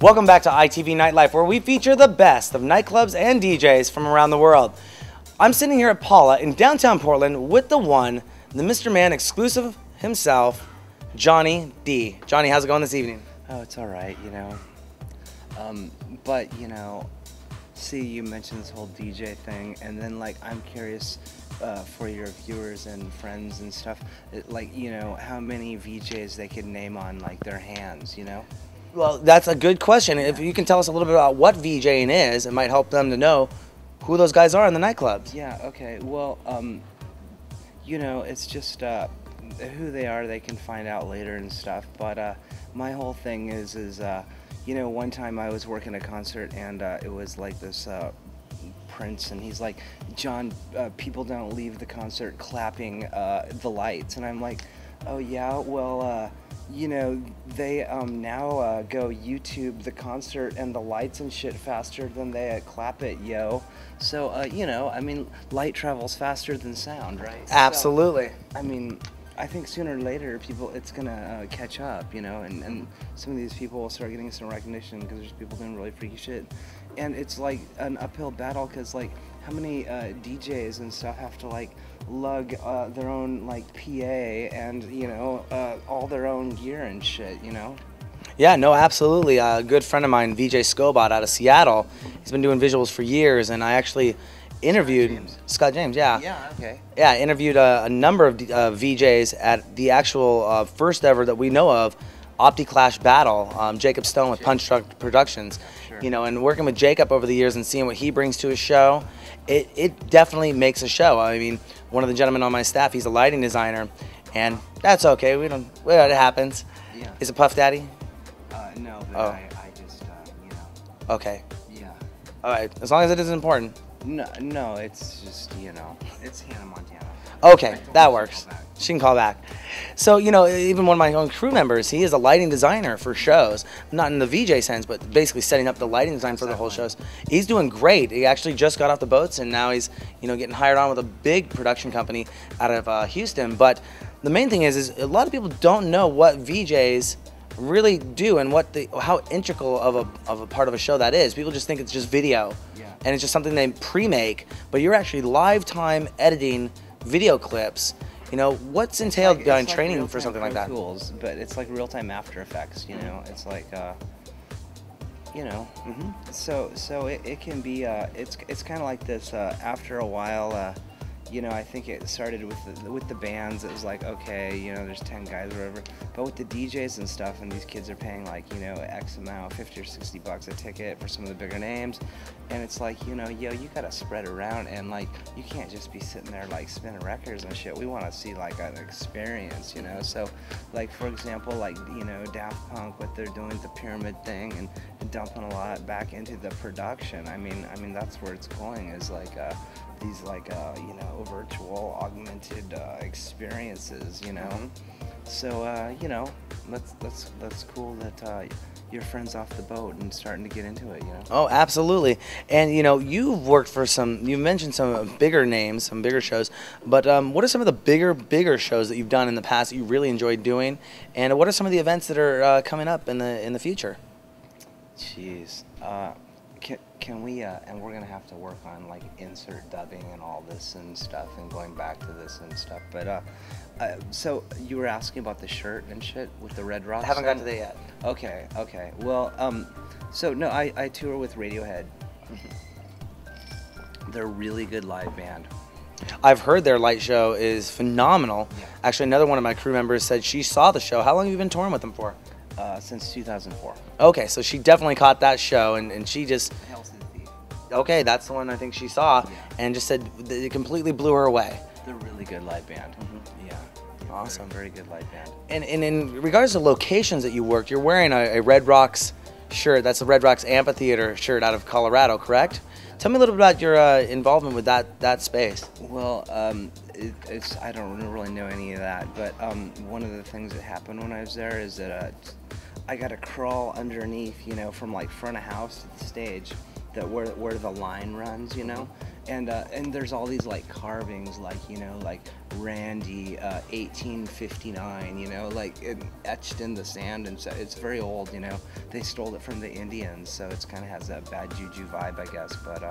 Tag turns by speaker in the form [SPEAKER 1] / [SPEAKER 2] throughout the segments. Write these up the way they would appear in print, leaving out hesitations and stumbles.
[SPEAKER 1] Welcome back to ITV Nightlife, where we feature the best of nightclubs and DJs from around the world. I'm sitting here at Paula in downtown Portland with the one, the Mr. Man exclusive himself, Johnny D. Johnny, how's it going this evening?
[SPEAKER 2] Oh, it's all right, you know. But, you know, see, you mentioned this whole DJ thing, and then, like, I'm curious for your viewers and friends and stuff, like, you know, how many VJs they could name on, like, their hands, you know?
[SPEAKER 1] Well, that's a good question. If you can tell us a little bit about what VJing is, it might help them to know who those guys are in the nightclubs.
[SPEAKER 2] Yeah, okay. Well, you know, it's just who they are, they can find out later and stuff. But my whole thing is you know, one time I was working a concert and it was like this Prince, and he's like, John, people don't leave the concert clapping the lights. And I'm like, oh yeah, well, you know, they now go YouTube the concert and the lights and shit faster than they clap it, yo. So, you know, I mean, light travels faster than sound, right?
[SPEAKER 1] Absolutely.
[SPEAKER 2] So, I mean, I think sooner or later, it's gonna catch up, you know, and some of these people will start getting some recognition because there's people doing really freaky shit. And it's like an uphill battle because, like, how many DJs and stuff have to, like, lug their own, like, PA and, you know, all their own gear and shit, you know?
[SPEAKER 1] Yeah, no, absolutely. A good friend of mine, VJ Scobot out of Seattle, he's been doing visuals for years, and I actually interviewed Scott James. Yeah.
[SPEAKER 2] Yeah, okay.
[SPEAKER 1] Yeah, I interviewed a number of VJs at the actual first ever that we know of OptiClash battle, Jacob Stone with Punch Truck Productions.
[SPEAKER 2] Sure.
[SPEAKER 1] You know, and working with Jacob over the years and seeing what he brings to his show, it definitely makes a show. I mean, one of the gentlemen on my staff, he's a lighting designer, and that's okay. Well, it happens.
[SPEAKER 2] Yeah.
[SPEAKER 1] Is it Puff Daddy?
[SPEAKER 2] No, but
[SPEAKER 1] Oh.
[SPEAKER 2] I just, you know.
[SPEAKER 1] Okay.
[SPEAKER 2] Yeah.
[SPEAKER 1] All right. As long as it isn't important.
[SPEAKER 2] No, it's just, you know, it's Hannah Montana.
[SPEAKER 1] Okay, that works. She can call back. So, you know, even one of my own crew members, he is a lighting designer for shows. Not in the VJ sense, but basically setting up the lighting design for the whole shows. He's doing great. He actually just got off the boats, and now he's, you know, getting hired on with a big production company out of Houston. But the main thing is a lot of people don't know what VJs really do and how integral of a part of a show that is. People just think it's just video, and it's just something they pre-make, but you're actually live time editing video clips. You know, what's entailed behind training for something like that?
[SPEAKER 2] Tools, but it's like real-time After Effects, you know. It's like, you know, so it can be, it's kind of like this, after a while, you know, I think it started with the bands. It was like, okay, you know, there's 10 guys or whatever. But with the DJs and stuff, and these kids are paying, like, you know, X amount, 50 or 60 bucks a ticket for some of the bigger names. And it's like, you know, yo, you gotta spread around, and, like, you can't just be sitting there, like, spinning records and shit. We want to see, like, an experience, you know. So, like, for example, like, you know, Daft Punk, what they're doing, the pyramid thing, and dumping a lot back into the production. I mean, that's where it's going, is like these, like, you know, virtual augmented experiences, you know. So, you know, that's cool that your friend's off the boat and starting to get into it, you know.
[SPEAKER 1] Oh, absolutely. And, you know, you've worked for you mentioned some bigger names, some bigger shows, but what are some of the bigger shows that you've done in the past that you really enjoyed doing, and what are some of the events that are coming up in the future?
[SPEAKER 2] Jeez. Can we, and we're gonna have to work on, like, insert dubbing and all this and stuff, and going back to this and stuff, but so you were asking about the shirt and shit with the Red Rocks?
[SPEAKER 1] I haven't gotten to that yet.
[SPEAKER 2] Okay, well, so no, I tour with Radiohead. They're a really good live band.
[SPEAKER 1] I've heard their light show is phenomenal.
[SPEAKER 2] Yeah.
[SPEAKER 1] Actually, another one of my crew members said she saw the show. How long have you been touring with them for?
[SPEAKER 2] Since 2004.
[SPEAKER 1] Okay, so she definitely caught that show, and she just...
[SPEAKER 2] Hell's Thief.
[SPEAKER 1] Okay, that's the one I think she saw, and just said it completely blew her away.
[SPEAKER 2] They're a really good live band. Yeah.
[SPEAKER 1] Awesome.
[SPEAKER 2] Very good live band.
[SPEAKER 1] And in regards to locations that you worked, you're wearing a Red Rocks shirt. That's the Red Rocks Amphitheater shirt out of Colorado, correct? Tell me a little bit about your involvement with that space.
[SPEAKER 2] Well, I don't really know any of that, but one of the things that happened when I was there is that I got to crawl underneath, you know, from, like, front of house to the stage, where the line runs, you know, And there's all these like carvings, like, you know, like Randy 1859, you know, like etched in the sand, and so it's very old, you know. They stole it from the Indians, so it's kind of has that bad juju vibe, I guess. But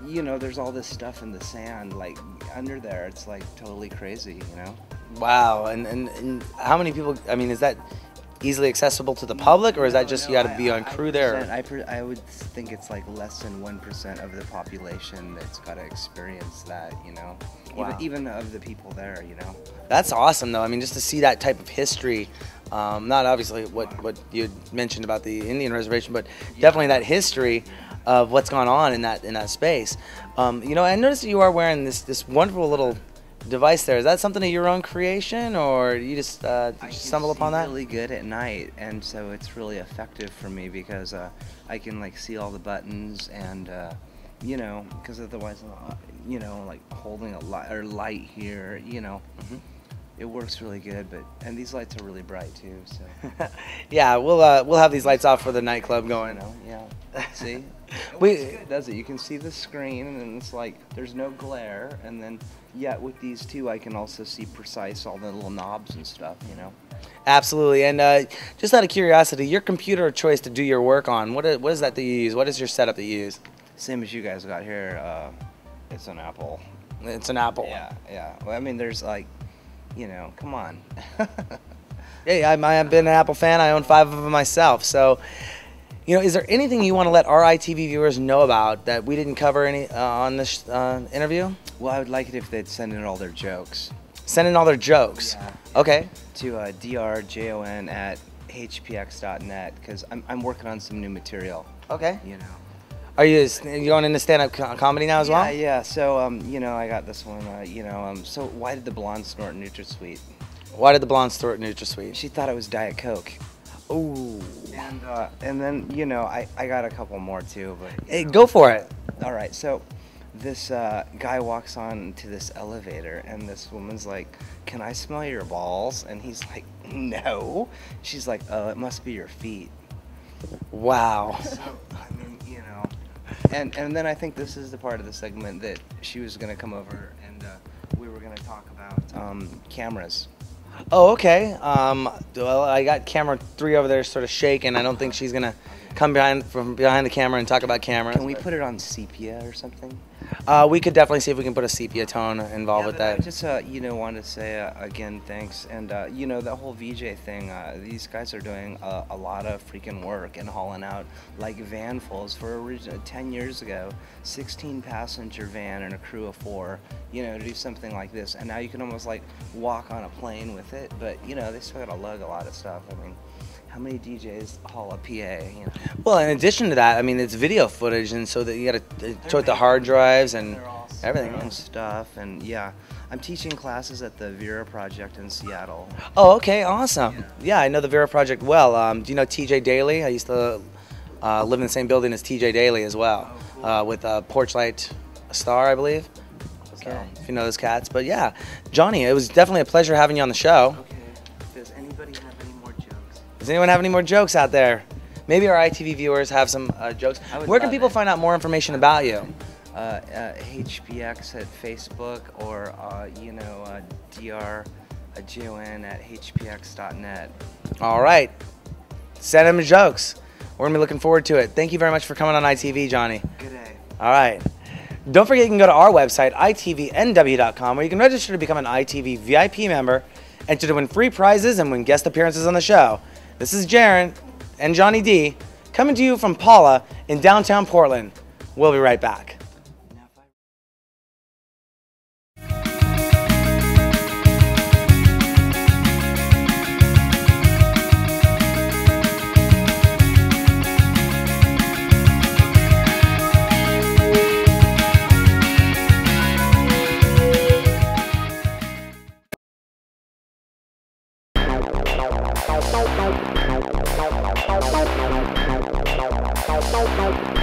[SPEAKER 2] you know, there's all this stuff in the sand, like under there. It's like totally crazy, you know.
[SPEAKER 1] Wow. And how many people? I mean, is that easily accessible to the public, or is that just you got to be on crew there?
[SPEAKER 2] I would think it's like less than 1% of the population that's got to experience that, you know.
[SPEAKER 1] Wow.
[SPEAKER 2] Even of the people there, you know.
[SPEAKER 1] That's awesome, though. I mean, just to see that type of history, not obviously what you mentioned about the Indian reservation, but definitely that history of what's gone on in that space. You know, I noticed that you are wearing this wonderful little device there. Is that something of your own creation, or you just stumble upon that?
[SPEAKER 2] I'm really good at night, and so it's really effective for me because I can like see all the buttons, and you know, because otherwise, you know, like holding a light here, you know.
[SPEAKER 1] Mm-hmm.
[SPEAKER 2] It works really good, and these lights are really bright too. So
[SPEAKER 1] yeah, we'll have these lights off for the nightclub going.
[SPEAKER 2] You know, yeah. See,
[SPEAKER 1] It
[SPEAKER 2] does it? You can see the screen, and it's like there's no glare, and then yet with these two, I can also see precise all the little knobs and stuff. You know.
[SPEAKER 1] Absolutely, and just out of curiosity, your computer of choice to do your work on, what is that you use? What is your setup that you use?
[SPEAKER 2] Same as you guys got here. It's an Apple.
[SPEAKER 1] It's an Apple.
[SPEAKER 2] Yeah. Well, I mean, there's like, you know, come on.
[SPEAKER 1] Yeah, I've been an Apple fan. I own 5 of them myself. So, you know, is there anything you want to let our ITV viewers know about that we didn't cover on this interview?
[SPEAKER 2] Well, I would like it if they'd send in all their jokes.
[SPEAKER 1] Send in all their jokes.
[SPEAKER 2] Yeah.
[SPEAKER 1] Okay.
[SPEAKER 2] To drjon@hpx.net, because I'm working on some new material.
[SPEAKER 1] Okay.
[SPEAKER 2] You know.
[SPEAKER 1] Are you going into stand-up comedy now as well?
[SPEAKER 2] Yeah. So, you know, I got this one. You know, so why did the blonde snort NutraSweet?
[SPEAKER 1] Why did the blonde snort NutraSweet?
[SPEAKER 2] She thought it was Diet Coke.
[SPEAKER 1] Ooh.
[SPEAKER 2] And then, you know, I got a couple more too, but
[SPEAKER 1] Hey, go for it.
[SPEAKER 2] all right. So this guy walks on to this elevator, and this woman's like, "Can I smell your balls?" And he's like, "No." She's like, "Oh, it must be your feet."
[SPEAKER 1] Wow.
[SPEAKER 2] So, I mean, you know, and then I think this is the part of the segment that she was gonna come over, and we were gonna talk about cameras.
[SPEAKER 1] Oh, okay. Well, I got camera 3 over there sort of shaking. I don't think she's going to come from behind the camera and talk about cameras.
[SPEAKER 2] Can we put it on sepia or something?
[SPEAKER 1] We could definitely see if we can put a sepia tone involved with that.
[SPEAKER 2] I just, you know, wanted to say again, thanks. And, you know, that whole VJ thing, these guys are doing a lot of freaking work and hauling out like vanfuls for 10 years ago, 16-passenger van and a crew of 4, you know, to do something like this. And now you can almost like walk on a plane with it, but, you know, they still got to lug a lot of stuff. I mean, how many DJs haul a PA? You know?
[SPEAKER 1] Well, in addition to that, I mean, it's video footage, and so that you got to show it the hard drives and everything
[SPEAKER 2] and stuff. And yeah, I'm teaching classes at the Vera Project in Seattle.
[SPEAKER 1] Oh, okay, awesome. Yeah, I know the Vera Project well. Do you know TJ Daly? I used to live in the same building as TJ Daly as well, with Porchlight Star, I believe.
[SPEAKER 2] Okay.
[SPEAKER 1] So, if you know those cats. But yeah, Johnny, it was definitely a pleasure having you on the show.
[SPEAKER 2] Okay. Does anybody have any more jokes?
[SPEAKER 1] Does anyone have any more jokes out there? Maybe our ITV viewers have some jokes. Where can people find out more information about you?
[SPEAKER 2] HPX at Facebook, or you know, drjon@hpx.net.
[SPEAKER 1] All right. Send them jokes. We're going to be looking forward to it. Thank you very much for coming on ITV, Johnny.
[SPEAKER 2] Good day.
[SPEAKER 1] All right. Don't forget you can go to our website, itvnw.com, where you can register to become an ITV VIP member, enter to win free prizes, and win guest appearances on the show. This is Jaron and Johnny D coming to you from Paula in downtown Portland. We'll be right back.
[SPEAKER 3] Bye.